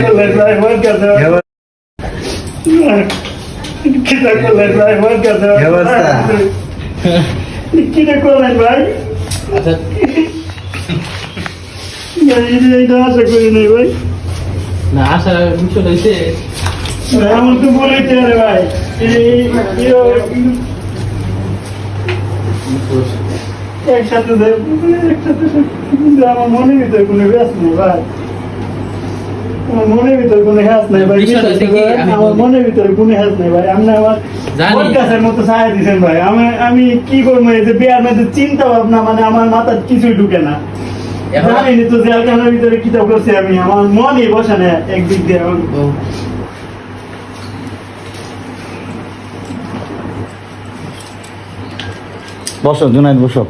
আশা করি নাই ভাই, না আশা বিষয় হয়েছে এমন তো বলেছে রে ভাই। একসাথে আমার মনের ভিতরে কোনো ব্যাস নেই ভাই, আমার মনের ভিতরে কোনো হ্যাস নাই ভাই, আমার মনের ভিতরে কোনো হ্যাস নাই ভাই। আপনি আমার গাছের মতো ছায়া দিচ্ছেন ভাই। আমি কি করবো এই যে বিয়ার মধ্যে চিন্তা ভাবনা, মানে আমার মাথায় কিছুই ঢুকে না। জানিনি তো জেলখানার ভিতরে কিতাব করছি আমি, আমার মনই বসে না একদিক দিয়ে। বসো জুনায়েদ, বসো।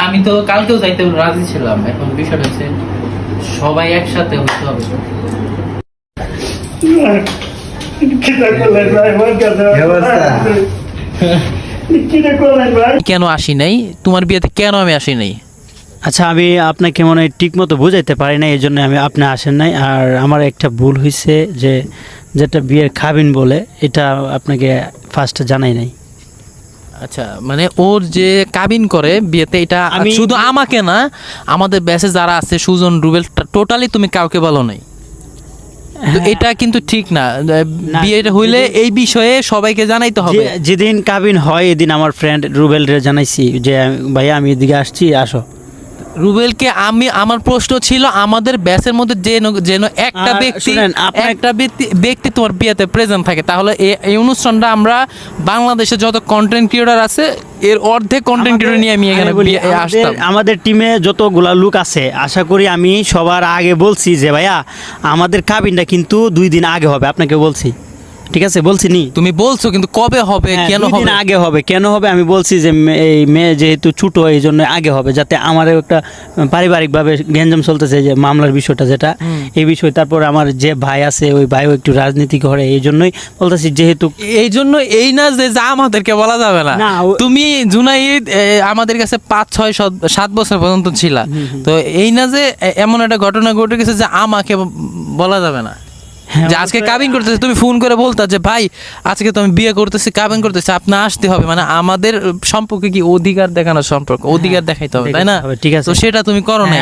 আমি তো কালকেও যাইতে রাজি ছিলাম, এখন বিষয়টা হচ্ছে সবাই একসাথে হতে হবে। কেন আসি নাই তোমার বিয়েতে, কেন আমি আসি নাই? আচ্ছা, আমি আপনাকে মনে হয় ঠিক মতো বুঝাইতে পারি না, এই জন্য আপনি আসেন নাই। আর আমার একটা ভুল হয়েছে, যেটা বিয়ের খাবিন বলে, এটা আপনাকে ফার্স্টে জানাই নাই। আচ্ছা, মানে ওর যে কাবিন করে বিয়েতে, এটা শুধু আমাকে না, আমাদের ব্যাচে যারা আছে সুজন, রুবেল, টোটালি তুমি কাউকে বলো নাই। তো এটা কিন্তু ঠিক না, বিয়েটা হইলে এই বিষয়ে সবাইকে জানাইতে হবে। যেদিন কাবিন হয় এদিন আমার ফ্রেন্ড রুবেল রে জানাইছি যে ভাইয়া আমি এদিকে আসছি, আসো। রুবেলকে আমার প্রশ্ন ছিল আমাদের ব্যাচের মধ্যে যেন একটা ব্যক্তি তোমার বিয়েতে প্রেজেন্ট থাকে, তাহলে এই অনুষ্ঠানটা আমরা বাংলাদেশে যত কন্টেন্ট ক্রিয়েটর আছে এর অর্ধেক কন্টেন্ট ক্রিয়েটর নিয়ে আমি এখানে আসতাম। আমাদের টিমে যতগুলা লোক আছে, আশা করি আমি সবার আগে বলছি যে ভাইয়া আমাদের কাবিনটা কিন্তু 2 দিন আগে হবে, আপনাকে বলছি। ঠিক আছে, বলছি নি? তুমি বলছো, কিন্তু কবে হবে, কেন হবে? আগে হবে, কেন হবে আমি বলছি যে এই মেয়ে যেহেতু ছোট, এই জন্য আগে হবে, যাতে আমার একটা পারিবারিকভাবে গ্যাঞ্জাম চলতেছে যে মামলার বিষয়টা, যেটা এই বিষয়। তারপর আমার যে ভাই আছে, ওই ভাইও একটু রাজনীতি করে, এই জন্যই বলতেছি। যেহেতু এই জন্য এই না যে যা আমাদেরকে বলা যাবে না, তুমি জুনাইদ আমাদের কাছে 5, 6, 7 বছর পর্যন্ত ছিলা, তো এই না যে এমন একটা ঘটনা ঘটে গেছে যে আমাকে বলা যাবে না যে আজকে কাবিন করতেছে, তুমি ফোন করে বলতা যে ভাই আজকে তো আমি বিয়ে করতেছি, কাবিন করতেছি, আপনি আসতে হবে। মানে আমাদের সম্পর্কে কি অধিকার দেখানোর সম্পর্ক, অধিকার দেখাইতে হবে, তাই না? ঠিক আছে, তো সেটা তুমি করো না।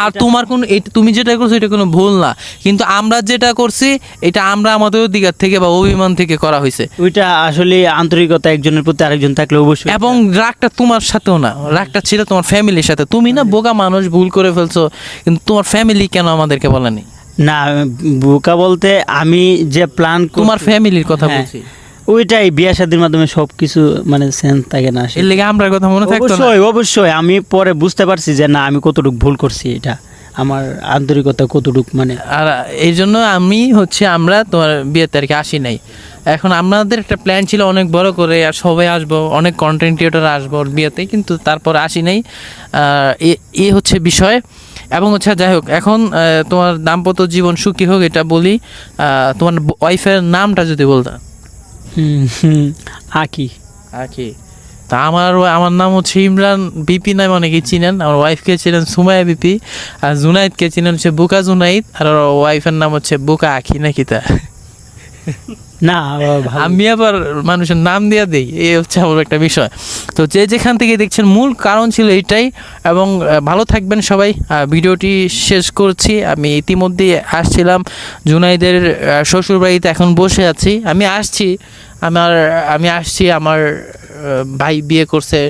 আর তোমার কোন, তুমি যেটা করছো এটা কোনো ভুল না, কিন্তু আমরা যেটা করছি এটা আমরা আমাদের অধিকার থেকে বা অভিমান থেকে করা হয়েছে। ওইটা আসলে আন্তরিকতা, একজনের প্রতি আরেকজন থাকলে অবশ্যই। এবং রাগটা তোমার সাথেও না, রাগটা ছিল তোমার ফ্যামিলির সাথে। তুমি না বোকা মানুষ, ভুল করে ফেলছো, কিন্তু তোমার ফ্যামিলি কেন আমাদেরকে বলেনি? না, বোকা বলতে আমি যে প্ল্যান, তোমার ফ্যামিলির কথা বলছি। ওইটাই বিয়ে শাদীর মাধ্যমে সবকিছু মানে সেন্স থাকে না, এর লেগে আমরা কথা মনে থাকতো না। অবশ্যই আমি পরে বুঝতে পারছি যে না, আমি কতটুকু ভুল করছি, এটা আমার আন্তরিকতা কতটুকু মানে। আর এই জন্য আমরা তোমার বিয়ের তারিখে আসি নাই। এখন আমাদের একটা প্ল্যান ছিল অনেক বড় করে, আর সবাই আসবো, অনেক কন্টেন্ট ক্রিয়েটর আসবো ওর বিয়েতে, কিন্তু তারপর আসি নাই। এ হচ্ছে বিষয়। এবং যাই হোক, এখন তোমার দাম্পত্য জীবন সুখী হোক, এটা বলি। তোমার ওয়াইফের নামটা যদি বলতা। আকি। তা আমার নাম হচ্ছে ইমরান বিপি, নাম অনেকেই চিনেন। আমার ওয়াইফকে ছিলেন সুমাইয়া বিপি, আর জুনাইদকে চিনেন হচ্ছে বুকা জুনাইদ, আর ওয়াইফের নাম হচ্ছে বুকা আখি, নাকি তা? না, আমি আবার মানুষের নাম দিয়ে দিই, এই হচ্ছে আমার একটা বিষয়। তো যে যেখান থেকে দেখছেন, মূল কারণ ছিল এইটাই। এবং ভালো থাকবেন সবাই। ভিডিওটি শেষ করছি। আমি ইতিমধ্যে আসছিলাম জুনাইদের শ্বশুরবাড়িতে, এখন বসে আছি। আমি আসছি আমার ভাই বিয়ে করছে।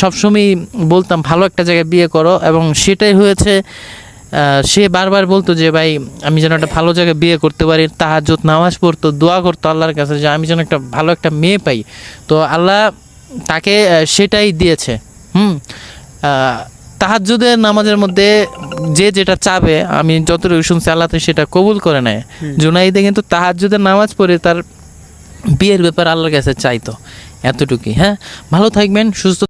সবসময় বলতাম ভালো একটা জায়গায় বিয়ে করো, এবং সেটাই হয়েছে। সে বারবার বলতো যে ভাই আমি যেন একটা ভালো জায়গায় বিয়ে করতে পারি, তাহাজ্জুদ নামাজ পড়তো, দোয়া করতো আল্লাহর কাছে যে আমি যেন একটা ভালো একটা মেয়ে পাই। তো আল্লাহ তাকে সেটাই দিয়েছে। তাহাজ্জুদের নামাজের মধ্যে যে যেটা চাবে, আমি যতটুকু শুনছি আল্লাহ তো সেটা কবুল করে নেয়। জুনাইদে কিন্তু তাহাজ্জুদের নামাজ পড়ে তার বিয়ের ব্যাপার আল্লাহর কাছে চাইতো, এতটুকুই। হ্যাঁ, ভালো থাকবেন, সুস্থ